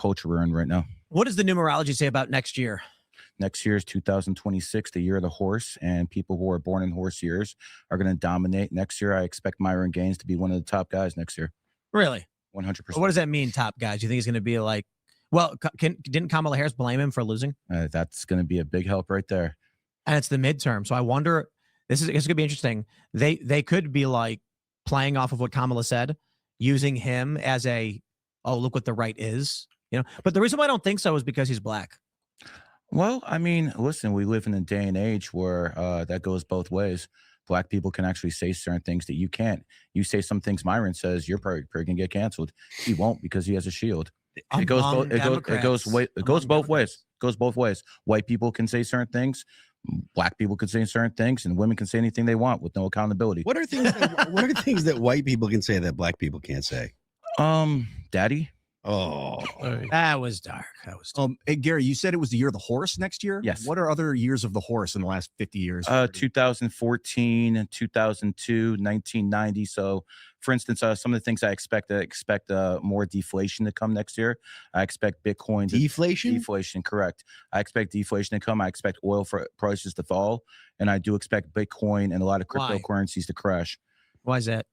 culture we're in right now. What does the numerology say about next year? Next year is 2026, the year of the horse, and people who are born in horse years are going to dominate. Next year, I expect Myron Gaines to be one of the top guys next year. Really? 100%. What does that mean, top guys? You think he's going to be like, well, didn't Kamala Harris blame him for losing? That's going to be a big help right there. And it's the midterm. So I wonder, it's going to be interesting. They could be like playing off of what Kamala said, using him as look what the right is. But the reason why I don't think so is because he's black. Well, I mean, listen, we live in a day and age where that goes both ways. Black people can actually say certain things that you can't. You say some things Myron says, you're probably going to get canceled. He won't because he has a shield. It goes both ways. Goes both ways. White people can say certain things. Black people can say certain things, and women can say anything they want with no accountability. What are things that white people can say that black people can't say? Daddy. Oh, that was dark. Hey, Gary, you said it was the year of the horse next year? Yes. What are other years of the horse in the last 50 years? 2014, 2002, 1990. So, for instance, some of the things I expect more deflation to come next year. I expect Bitcoin deflation. Deflation, correct. I expect deflation to come. I expect oil prices to fall, and I do expect Bitcoin and a lot of cryptocurrencies to crash. Why is that?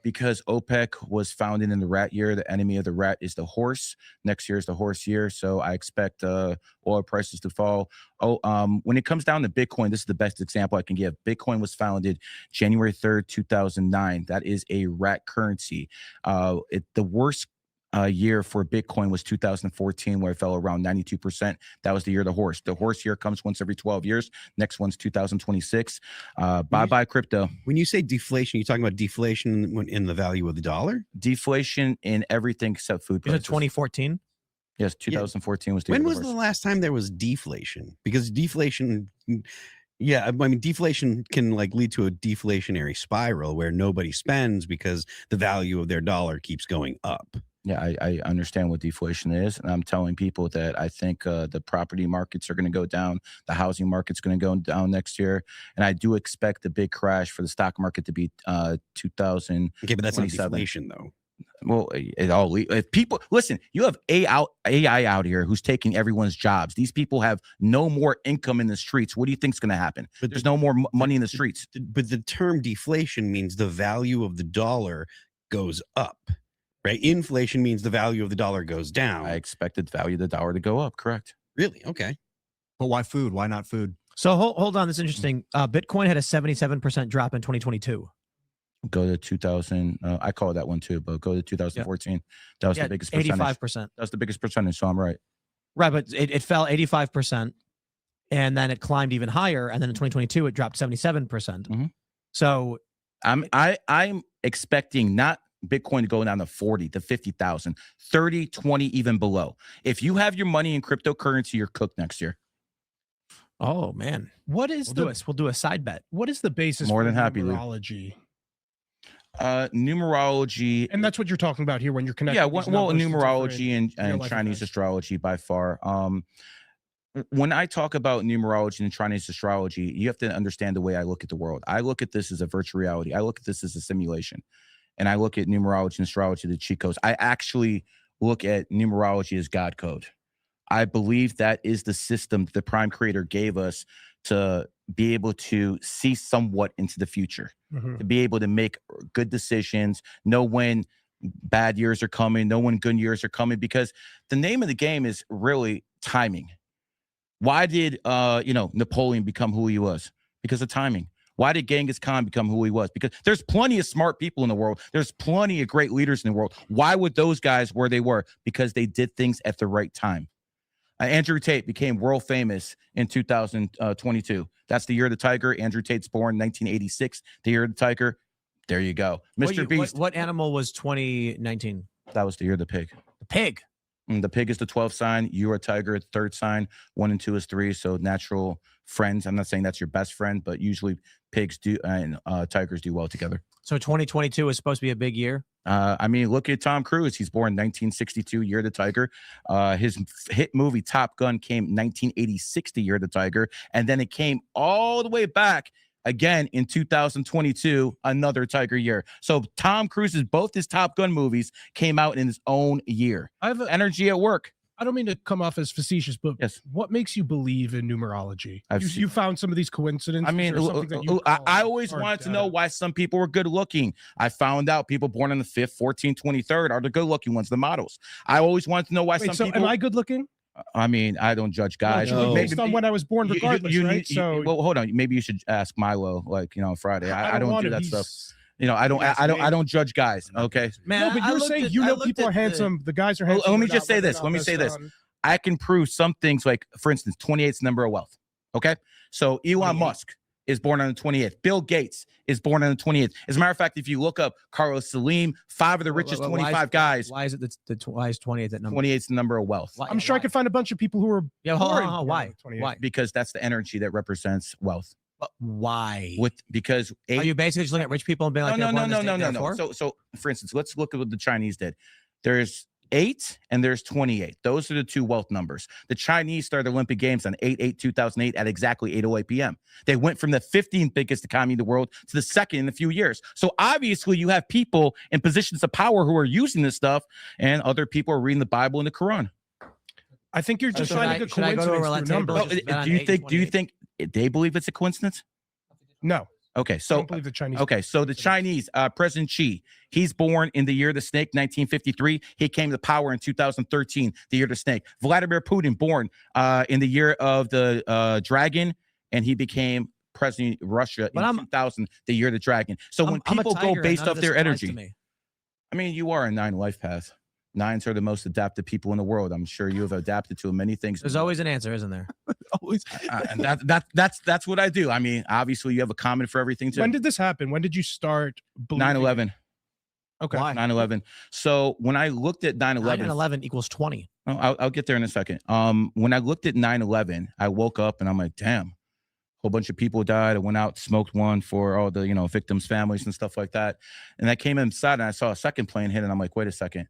Because OPEC was founded in the rat year. The enemy of the rat is the horse. Next year is the horse year. So I expect oil prices to fall. When it comes down to Bitcoin, this is the best example I can give. Bitcoin was founded January 3rd, 2009. That is a rat currency. The worst year for Bitcoin was 2014, where it fell around 92%. That was the year of the horse. The horse year comes once every 12 years. Next one's 2026. Bye-bye crypto. When you say deflation, you're talking about deflation in the value of the dollar? Deflation in everything except food prices. Is it 2014? Yes, 2014 was the year. When was the last time there was deflation? Because deflation... Yeah, I mean, deflation can lead to a deflationary spiral where nobody spends because the value of their dollar keeps going up. Yeah, I understand what deflation is, and I'm telling people that I think the property markets are going to go down, the housing market's going to go down next year, and I do expect a big crash for the stock market to be 2000. Okay, but that's not deflation, though. Well, if people listen, you have AI out here who's taking everyone's jobs. These people have no more income in the streets. What do you think is going to happen? But there's no more money in the streets. But the term deflation means the value of the dollar goes up. Right? Inflation means the value of the dollar goes down. I expected the value of the dollar to go up. Correct. Really? Okay. But why food? Why not food? So hold on. This is interesting. Bitcoin had a 77% drop in 2022. Go to 2000. I call that one too, but go to 2014. Yep. That was the biggest percentage. 85%. That was the biggest percentage. So I'm right. Right, but it fell 85%, and then it climbed even higher, and then in 2022 it dropped 77%. Mm-hmm. So I'm expecting not Bitcoin to go down to 40 to 50,000, 30, 20, even below. If you have your money in cryptocurrency, you're cooked next year. Oh man, what is we'll do a side bet. What is the basis for numerology? Numerology, and that's what you're talking about here when you're connecting. Yeah, well, numerology and Chinese astrology by far. When I talk about numerology and Chinese astrology, you have to understand the way I look at the world. I look at this as a virtual reality. I look at this as a simulation. And I look at numerology and astrology, the cheat codes. I actually look at numerology as God code. I believe that is the system the Prime Creator gave us to be able to see somewhat into the future, to be able to make good decisions, know when bad years are coming, know when good years are coming, because the name of the game is really timing. Why did Napoleon become who he was? Because of timing. Why did Genghis Khan become who he was? Because there's plenty of smart people in the world. There's plenty of great leaders in the world. Why would those guys where they were? Because they did things at the right time. Andrew Tate became world famous in 2022. That's the year of the tiger. Andrew Tate's born 1986. The year of the tiger. There you go. Mr. Beast. What animal was 2019? That was the year of the pig. The pig. The pig is the 12th sign. You're a tiger, third sign. 1 and 2 is 3. So natural friends. I'm not saying that's your best friend, but usually pigs do and tigers do well together. So 2022 is supposed to be a big year. I mean, look at Tom Cruise. He's born 1962, year of the tiger. His hit movie Top Gun came 1986, the year of the tiger, and then it came all the way back again in 2022, another tiger year. So Tom Cruise's both his Top Gun movies came out in his own year. I have energy at work. I don't mean to come off as facetious, but Yes. what makes you believe in numerology? I've You, seen- you found some of these coincidences. I mean, or something that you I call always hard wanted to know data? why some people were good looking. I found out people born on the 5th, 14th, 23rd are the good looking ones, the models. I always wanted to know why Wait, some so people. am I good looking? I mean, I don't judge guys. No. but Based on when I was born, regardless, right? So well, hold on. Maybe you should ask Milo, like, on Friday. I don't want do to. that He's- stuff. I don't. Yes, I don't judge guys. Okay. Man, No, but I you're looked saying at- you I know looked people at are handsome. The guys are Well, handsome. let me they're just not- say they're this. not Let me best say this. on- I can prove some things, like, for instance, 28 is the number of wealth. Okay. So Elon 28. Musk is born on the 28th. Bill Gates is born on the 28th. As a matter of fact, if you look up Carlos Salim, 5 of the richest Why is- 25 guys, Why is it why is 28 that number? 28 is the number of wealth. Why- I'm sure I why? could find a bunch of people who are. Yeah, hold born on. Why? 28. Why? Because that's the energy that represents wealth. Why? Because Are you basically just looking at rich people and being like, no, they're born this date, no. therefore? So for instance, let's look at what the Chinese did. There's 8 and there's 28. Those are the two wealth numbers. The Chinese started the Olympic Games on 8/8/2008 at exactly 8:08 p.m. They went from the 15th biggest economy in the world to the second in a few years. So obviously you have people in positions of power who are using this stuff, and other people are reading the Bible and the Quran. I think you're just Should trying I- to get should I go to a coincidence roulette through table? numbers. Just bet on Do you 8 think? and 28. They believe it's a coincidence? No, Okay, I so don't believe the Chinese. okay, so the Chinese, President Xi, he's born in the year of the snake, 1953. He came to power in 2013, the year of the snake. Vladimir Putin, born in the year of the dragon, and he became president of Russia But in I'm- 2000, the year of the dragon. So when I'm a people tiger go and based none of off this their applies to energy, me. I mean, you are a 9 life path. 9s are the most adaptive people in the world. I'm sure you have adapted to many things. There's always an answer, isn't there? Always. And that's what I do. I mean, obviously you have a comment for everything too. When did this happen? When did you start? 9/11. Okay. Why? 9/11. So when I looked at 9 9/11, and 11 equals 20. I'll get there in a second. When I looked at 9/11, I woke up and I'm like, damn, a whole bunch of people died. I went out, smoked one for all the victims' families and stuff like that. And I came inside and I saw a second plane hit, and I'm like, wait a second.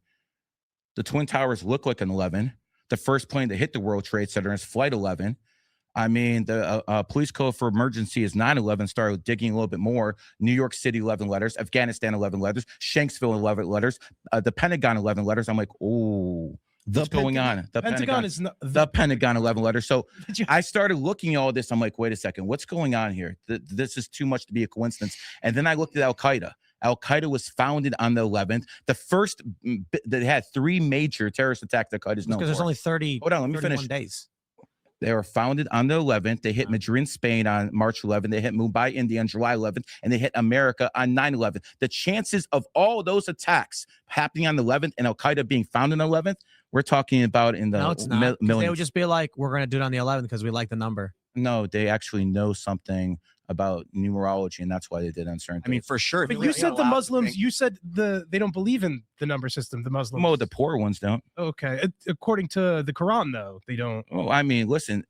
The Twin Towers look like an 11. The first plane that hit the World Trade Center is Flight 11. I mean, the police code for emergency is 9/11. Started digging a little bit more. New York City, 11 letters. Afghanistan, 11 letters. Shanksville, 11 letters. The Pentagon, 11 letters. I'm like, oh, what's going on? The Pentagon is not the Pentagon, 11 letters. So Did you- I started looking at all this. I'm like, wait a second, what's going on here? This is too much to be a coincidence. And then I looked at Al Qaeda. Al Qaeda was founded on the 11th. The first that had 3 major terrorist attacks that Al Qaeda is known Because there's for. only 30. Hold on, let me 31 finish. days. They were founded on the 11th. They hit Madrid, Spain on March 11th. They hit Mumbai, India on July 11th, and they hit America on 9/11. The chances of all those attacks happening on the 11th and Al Qaeda being founded on the 11th, we're talking about in the No, it's not. 'Cause They millions. would just be like, we're going to do it on the 11th because we like the number. No, they actually know something about numerology, and that's why they did on certain I mean, things. for sure. But you said the Muslims. You said they don't believe in the number system. The Muslims. Well, the poor ones don't. Okay. According to the Quran, though, they don't. Well, I mean, listen,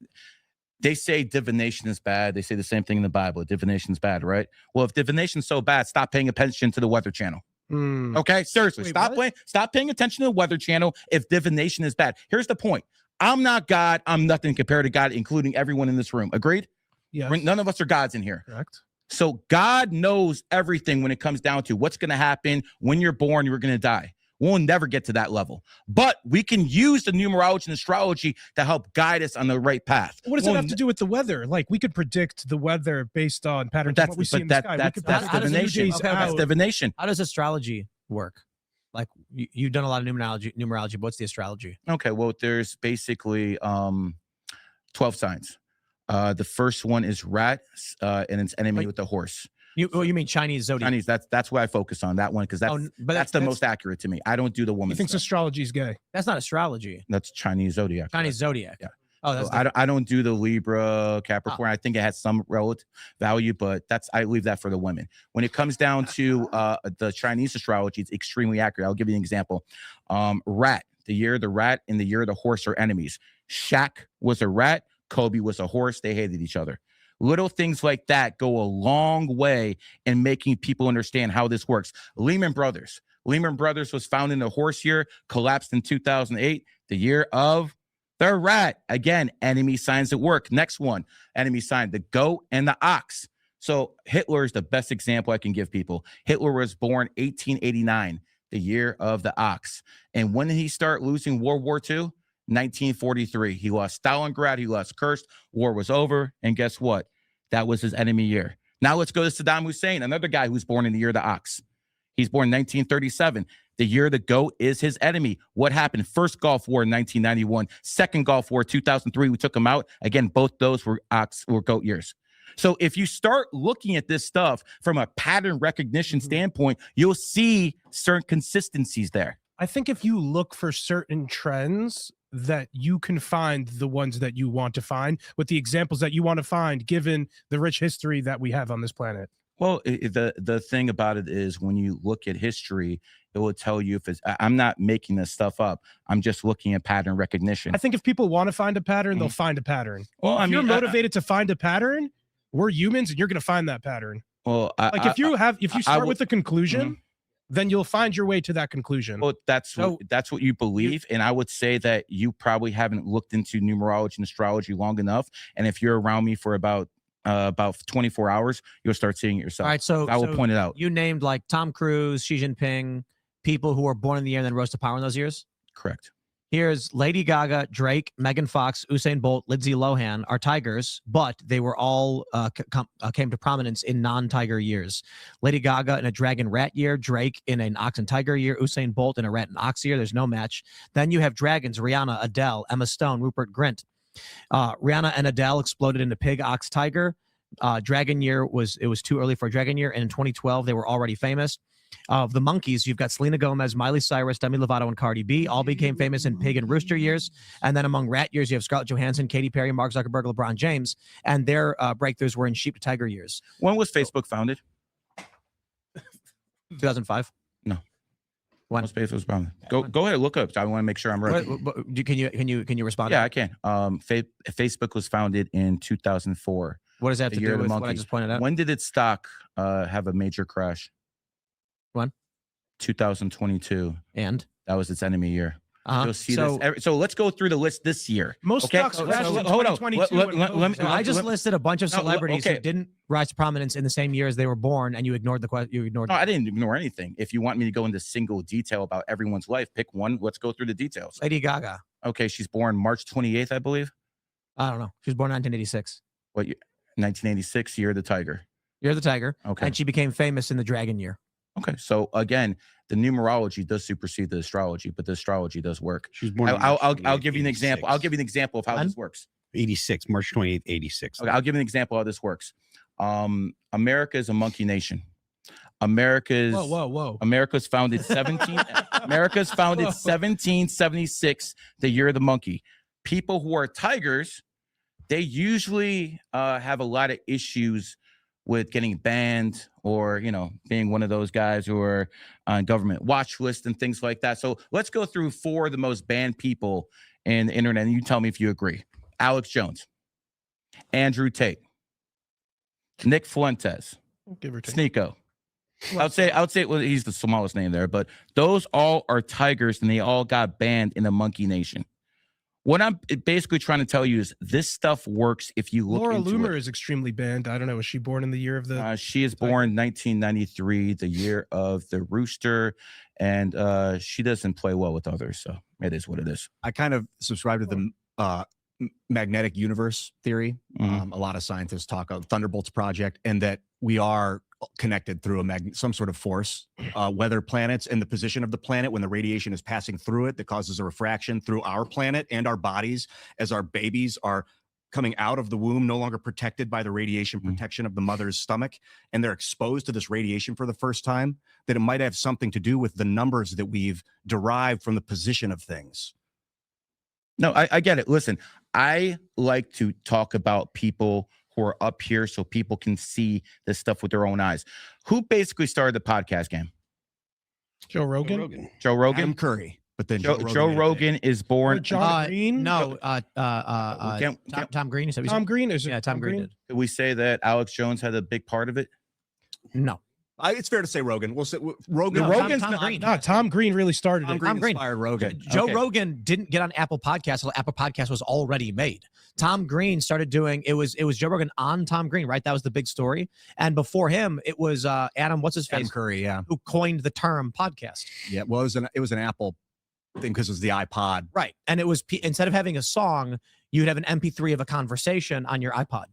they say divination is bad. They say the same thing in the Bible. Divination is bad, right? Well, if divination's so bad, stop paying attention to the Weather Channel. Hmm. Okay, seriously, Wait, stop paying attention to the Weather Channel if divination is bad. Here's the point. I'm not God. I'm nothing compared to God, including everyone in this room. Agreed? Yes. None of us are gods in here. Correct. So God knows everything when it comes down to what's going to happen when you're born, you're going to die. We'll never get to that level. But we can use the numerology and astrology to help guide us on the right path. What does it have to do with the weather? Like we could predict the weather based on patterns of what we see in the sky. We That's could predict the divination. days Okay, That's out. divination. How does astrology work? Like you've done a lot of numerology. But what's the astrology? Okay, well, there's basically 12 signs. The first one is rat, and its enemy Like- with the horse. You mean Chinese zodiac? Chinese, that's what I focus on, that one, because that's but that's the most accurate to me. I don't do the He woman thinks stuff. astrology is gay. That's not astrology. That's Chinese zodiac. Chinese zodiac. Yeah. Oh, that's So I don't do the Libra, Capricorn. I think it has some relative value, but I leave that for the women. When it comes down to the Chinese astrology, it's extremely accurate. I'll give you an example. Rat, the year of the rat and the year of the horse are enemies. Shaq was a rat. Kobe was a horse. They hated each other. Little things like that go a long way in making people understand how this works. Lehman Brothers was founded in the horse year, collapsed in 2008, the year of the rat. Again, enemy signs at work. Next one, enemy sign, the goat and the ox. So Hitler is the best example I can give people. Hitler was born 1889, the year of the ox. And when did he start losing World War II? 1943. He lost Stalingrad. He lost Kursk. War was over. And guess what? That was his enemy year. Now let's go to Saddam Hussein, another guy who's born in the year of the ox. He's born in 1937. The year of the goat is his enemy. What happened? First Gulf War in 1991. Second Gulf War 2003. We took him out. Again, both those were goat years. So if you start looking at this stuff from a pattern recognition standpoint, you'll see certain consistencies there. I think if you look for certain trends, that you can find the ones that you want to find with the examples that you want to find, given the rich history that we have on this planet. Well, the thing about it is when you look at history, it will tell you if it's, I'm not making this stuff up. I'm just looking at pattern recognition. I think if people want to find a pattern, they'll find a pattern. Well, if you're motivated to find a pattern, we're humans and you're going to find that pattern. Well, if you start with the conclusion, then you'll find your way to that conclusion. Well, that's what you believe. And I would say that you probably haven't looked into numerology and astrology long enough. And if you're around me for about 24 hours, you'll start seeing it yourself. All right, so I will point it out. You named like Tom Cruise, Xi Jinping, people who were born in the year and then rose to power in those years? Correct. Here's Lady Gaga, Drake, Megan Fox, Usain Bolt, Lindsay Lohan are tigers, but they were all came to prominence in non-tiger years. Lady Gaga in a dragon rat year, Drake in an ox and tiger year, Usain Bolt in a rat and ox year. There's no match. Then you have dragons, Rihanna, Adele, Emma Stone, Rupert Grint. Rihanna and Adele exploded into pig, ox, tiger. Dragon year was too early for a dragon year, and in 2012 they were already famous. Of the monkeys, you've got Selena Gomez, Miley Cyrus, Demi Lovato, and Cardi B. All became famous in pig and rooster years. And then among rat years, you have Scarlett Johansson, Katy Perry, Mark Zuckerberg, LeBron James, and their breakthroughs were in sheep to tiger years. When was Facebook founded? 2005. No. When was Facebook founded? Go ahead, look up. I want to make sure I'm right. Can you respond? Yeah, I can. Facebook was founded in 2004. What does that have to do with what I just pointed out? When did its stock have a major crash? When? 2022. And that was its enemy year. You'll see this. So let's go through the list this year. Most stocks crashed in 2022. I just listed a bunch of celebrities who didn't rise to prominence in the same year as they were born, and you ignored the question. You ignored. No, I didn't ignore anything. If you want me to go into single detail about everyone's life, pick one. Let's go through the details. Lady Gaga. Okay, she's born March 28th, I believe. I don't know. She was born in 1986. What? 1986, year of the tiger. Year of the tiger. Okay. And she became famous in the dragon year. Okay, so again, the numerology does supersede the astrology, but the astrology does work. She's born. I'll give you an example. I'll give you an example of how this works. 86, March 28th, 86. Okay, I'll give you an example of how this works. America is a monkey nation. America's founded 1776, the year of the monkey. People who are tigers, they usually have a lot of issues with getting banned or, being one of those guys who are on government watch list and things like that. So let's go through 4 of the most banned people in the internet, and you tell me if you agree. Alex Jones, Andrew Tate, Nick Fuentes, give or take. Sneeko. I would say well, he's the smallest name there, but those all are tigers, and they all got banned in the monkey nation. What I'm basically trying to tell you is this stuff works if you look Laura into Loomer it. is extremely banned. I don't know. Was she born in the year of the? She is born 1993, the year of the rooster, and she doesn't play well with others, so it is what it is. I kind of subscribe to the magnetic universe theory. A lot of scientists talk about Thunderbolts project, and that we are connected through some sort of force, weather planets and the position of the planet when the radiation is passing through it that causes a refraction through our planet and our bodies as our babies are coming out of the womb, no longer protected by the radiation protection of the mother's stomach, and they're exposed to this radiation for the first time, that it might have something to do with the numbers that we've derived from the position of things. No, I get it. Listen, I like to talk about people who are up here so people can see this stuff with their own eyes. Who basically started the podcast game? Joe Rogan. Joe Rogan. Adam Curry. But then Joe Rogan is born. John Green. No, Tom Green. Is that what you Tom said? Green is Yeah, Tom Green did. Did we say that Alex Jones had a big part of it? No. It's fair to say Rogan. We'll say Rogan. No, Rogan's Tom Green. No, Tom Green really started Tom it. Green Green. inspired Rogan. Joe Rogan didn't get on Apple Podcasts until Apple Podcasts was already made. Tom Green started doing it was Joe Rogan on Tom Green, right? That was the big story. And before him, it was Adam, what's his face? Adam Curry, yeah, who coined the term podcast. Yeah, well, it was an Apple thing because it was the iPod. Right. And it was instead of having a song, you'd have an MP3 of a conversation on your iPod.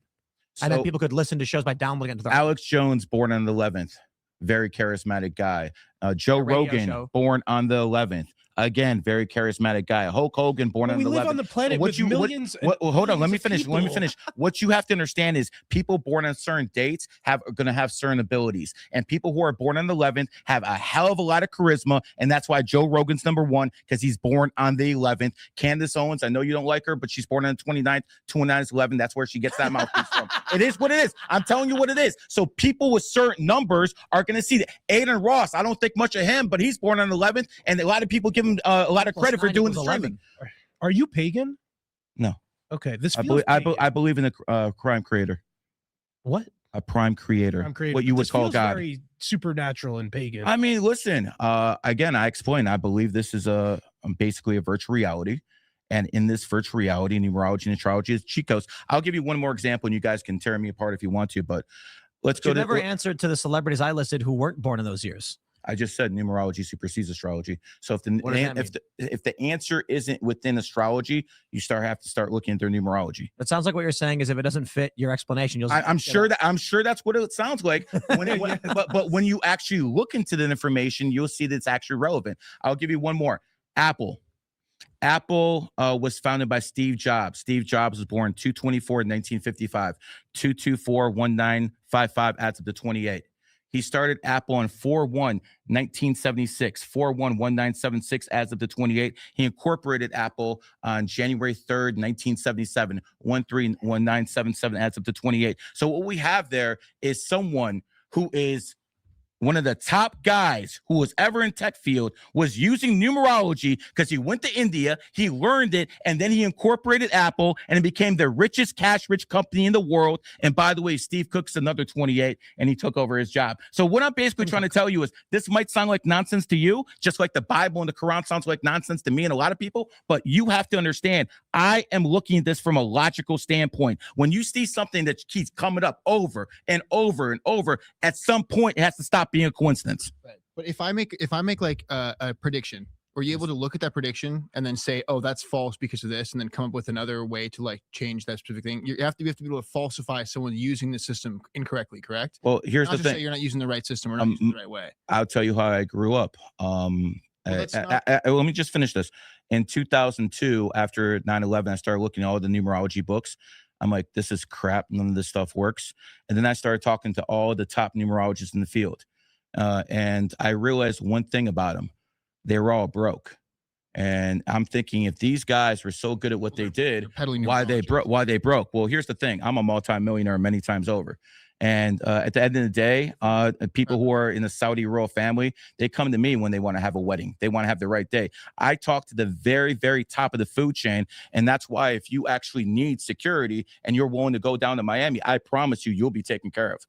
And then So people could listen to shows by downloading it to their Alex Jones, born on the 11th, very charismatic guy. Joe radio Rogan, show. born on the 11th. Again, very charismatic guy. Hulk Hogan, born Well, on we the live 11th. on the planet What with you- what- millions. and Hold on, let me billions of finish. Let me people. finish. What you have to understand is people born on certain dates are going to have certain abilities, and people who are born on the 11th have a hell of a lot of charisma, and that's why Joe Rogan's number one because he's born on the 11th. Candace Owens, I know you don't like her, but she's born on the 29th. 29 is 11. That's where she gets that mouthpiece from. It is what it is. I'm telling you what it is. So people with certain numbers are going to see that. Aiden Ross, I don't think much of him, but he's born on the 11th, and a lot of people give him a lot of credit for doing the streaming. Are you pagan? No. Okay. This I feels believe, pagan. I believe in a crime creator, What? a prime creator, I'm creative. what you This would call feels God. Very supernatural and pagan. I mean, listen, again, I explained, I believe this is basically a virtual reality. And in this virtual reality, numerology and astrology is cheat codes. I'll give you one more example, and you guys can tear me apart if you want to, but let's You go to never answered to the celebrities I listed who weren't born in those years. I just said numerology supersedes astrology. So if the What does that if the answer isn't within astrology, you have to start looking at their numerology. It sounds like what you're saying is if it doesn't fit your explanation, you'll. I'm sure that's what it sounds like. But when you actually look into the information, you'll see that it's actually relevant. I'll give you one more. Apple was founded by Steve Jobs. Steve Jobs was born 2/24 1955. 2/24/1955 adds up to 28. He started Apple on 4/1/1976. 4/1/1976 adds up to 28. He incorporated Apple on January 3rd, 1977. 1/3/1977 adds up to 28. So what we have there is someone who is one of the top guys who was ever in tech field, was using numerology because he went to India, he learned it, and then he incorporated Apple, and it became the richest cash-rich company in the world. And by the way, Steve Cook's another 28, and he took over his job. So what I'm basically trying to tell you is this might sound like nonsense to you, just like the Bible and the Quran sounds like nonsense to me and a lot of people, but you have to understand, I am looking at this from a logical standpoint. When you see something that keeps coming up over and over and over, at some point it has to stop being a coincidence. Right. But if I make like a prediction, were you able to look at that prediction and then say, oh, that's false because of this, and then come up with another way to like change that specific thing? You have to be able to falsify someone using the system incorrectly, correct? Well, here's Not the just say thing. you're not using the right system or not using the right way. I'll tell you how I grew up. that's Let me just finish this. In 2002, after 9/11, I started looking at all the numerology books. I'm like, this is crap. None of this stuff works. And then I started talking to all the top numerologists in the field. And I realized one thing about them. They were all broke. And I'm thinking, if these guys were so good at what they did, why they broke? Well, here's the thing. I'm a multimillionaire many times over. And at the end of the day, people who are in the Saudi royal family, they come to me when they want to have a wedding. They want to have the right day. I talk to the very, very top of the food chain. And that's why if you actually need security and you're willing to go down to Miami, I promise you'll be taken care of.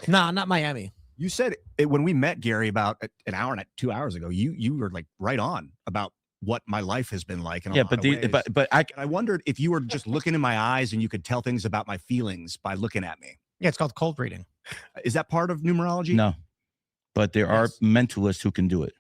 Nah, not Miami. You said it when we met, Gary, about an hour and 2 hours ago. You were like right on about what my life has been like. In a lot of ways. but I wondered if you were just looking in my eyes and you could tell things about my feelings by looking at me. Yeah, it's called cold reading. Is that part of numerology? no, but there are Yes. mentalists who can do it.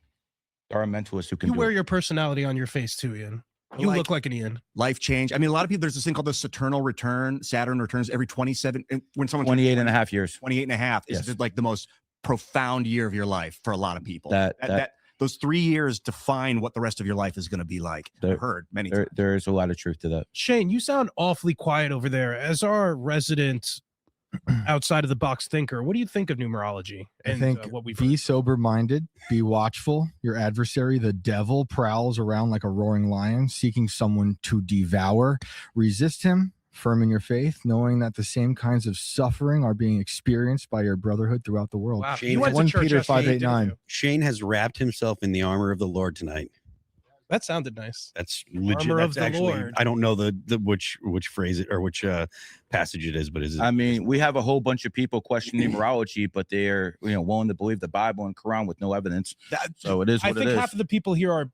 There are mentalists who can You do wear it. your personality on your face too, Ian. You Like- look like an Ian. Life change. I mean, a lot of people, there's this thing called the Saturnal return. Saturn returns every 27. When someone 28 and a half years. 28 and a half is Yes. just like the most profound year of your life for a lot of people. That Those 3 years define what the rest of your life is going to be like. There- I've heard many times. there is a lot of truth to that. Shane, you sound awfully quiet over there. As our resident outside of the box thinker, what do you think of numerology I and think what we've be heard? sober-minded, be watchful. Your adversary, the devil, prowls around like a roaring lion, seeking someone to devour. Resist him, firm in your faith, knowing that the same kinds of suffering are being experienced by your brotherhood throughout the world. Wow. Shane You went to 1 church Peter yesterday, didn't 5:8-9. you? Shane has wrapped himself in the armor of the Lord tonight. That sounded nice. That's legit. Armor of That's the actually, Lord. I don't know the which phrase it or which passage it is, but is it? I mean, we have a whole bunch of people questioning numerology, but they're willing to believe the Bible and Quran with no evidence. So it is I what it think is. half of the people here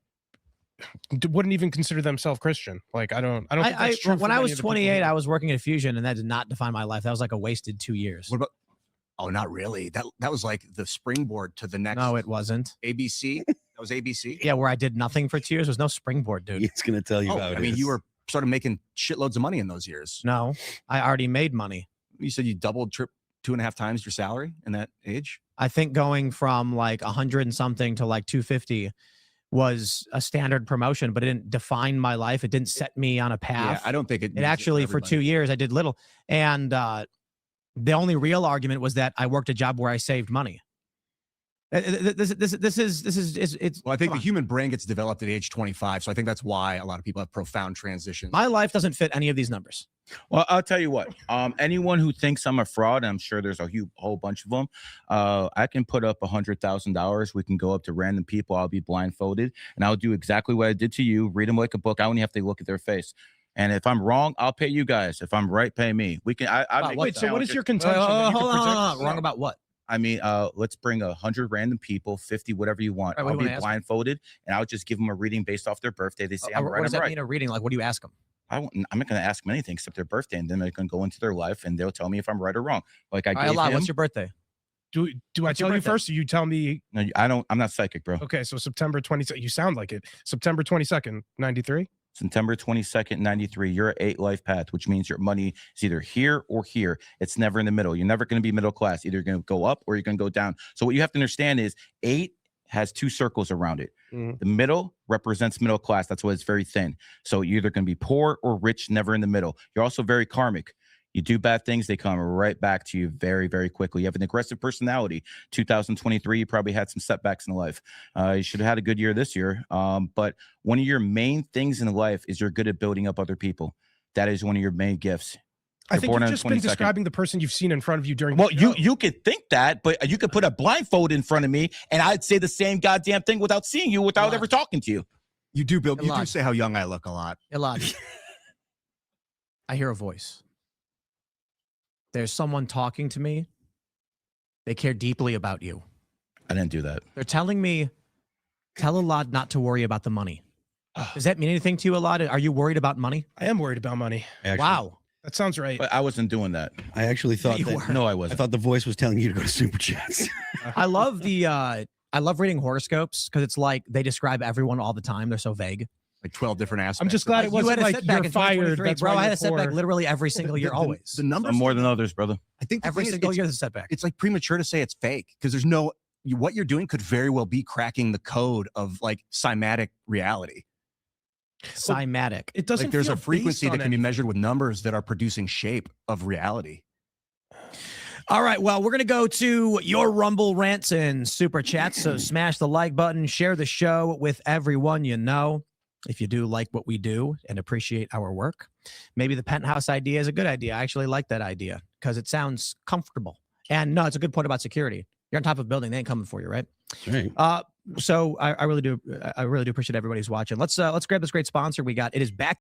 wouldn't even consider themselves Christian. Like I don't think that's true. When for I many was of the people 28, here. I was working at Fusion, and that did not define my life. That was like a wasted 2 years. What about Oh, not really. That was like the springboard to the next. No, it wasn't. ABC. That was ABC. Yeah, where I did nothing for 2 years. There's no springboard, dude. He's gonna tell you Oh, how it I mean, is. you were sort of making shitloads of money in those years. No, I already made money. You said you doubled, 2.5 times your salary in that age. I think going from like 100 and something to like 250 was a standard promotion, but it didn't define my life. It didn't set me on a path. Yeah, I don't think it. It actually, for 2 years, I did little. And the only real argument was that I worked a job where I saved money. This is it's. Well, I think come the on. human brain gets developed at age 25, so I think that's why a lot of people have profound transitions. My life doesn't fit any of these numbers. Well, I'll tell you what. Anyone who thinks I'm a fraud, I'm sure there's a whole bunch of them. I can put up $100,000. We can go up to random people. I'll be blindfolded, and I'll do exactly what I did to you. Read them like a book. I only have to look at their face. And if I'm wrong, I'll pay you guys. If I'm right, pay me. We can. I make Wait, so what is challenges. your contention? that you Hold can on, protect- hold on. Wrong about what? I mean, let's bring 100 random people, 50, whatever you want. All right, what I'll do you be wanna ask blindfolded, and I'll just give them a reading based off their birthday. They say I'm What right. does I'm that right. mean? A reading? Like, what do you ask them? I'm not going to ask them anything except their birthday, and then they can go into their life, and they'll tell me if I'm right or wrong. Like I All right, gave Eli, him. what's your birthday? Do I What's your tell you birthday? first, or you tell me? No, I don't. I'm not psychic, bro. Okay, so September 22nd. You sound like it. September 22nd, 93. September 22nd, 93. You're at 8 life path, which means your money is either here or here. It's never in the middle. You're never going to be middle class. Either you're going to go up or you're going to go down. So what you have to understand is 8 has 2 circles around it. Mhm. The middle represents middle class. That's why it's very thin. So you're either going to be poor or rich, never in the middle. You're also very karmic. You do bad things, they come right back to you very, very quickly. You have an aggressive personality. 2023, you probably had some setbacks in life. You should have had a good year this year. But one of your main things in life is you're good at building up other people. That is one of your main gifts. I You're think born you've on the just been 22nd. describing the person you've seen in front of you during. Well, the show. you could think that, but you could put a blindfold in front of me, and I'd say the same goddamn thing without seeing you, without Right. ever talking to you. You do, Bill. You do Elijah. say how young I look a lot. Elijah. I hear a voice. There's someone talking to me. They care deeply about you. I didn't do that. They're telling me, tell Elad not to worry about the money. Does that mean anything to you, Elad? Are you worried about money? I am worried about money. Wow. That sounds right. But I wasn't doing that. I actually thought You that. were. No, I I wasn't. thought the voice was telling you to go to super chats. I love I love reading horoscopes because it's like they describe everyone all the time. They're so vague. Like 12 different aspects. I'm just glad it You had wasn't a like setback you're in fired. 2023, That's bro. why I had you're a setback poor. literally every single year, always. The numbers. Some more than others, brother. I think the Every thing is, single it's- year there's a setback. it's like premature to say it's fake because there's no what you're doing could very well be cracking the code of like cymatic reality. Cymatic. It doesn't. Like there's feel a frequency based that on can be anything. measured with numbers that are producing shape of reality. All right, well, we're going to go to your Rumble rants and super chats. So smash the like button, share the show with everyone you know. If you do like what we do and appreciate our work, maybe the penthouse idea is a good idea. I actually like that idea because it sounds comfortable. And no, it's a good point about security. You're on top of a building, they ain't coming for you, right? Right. So I really do appreciate everybody who's watching. Let's grab this great sponsor we got. It is back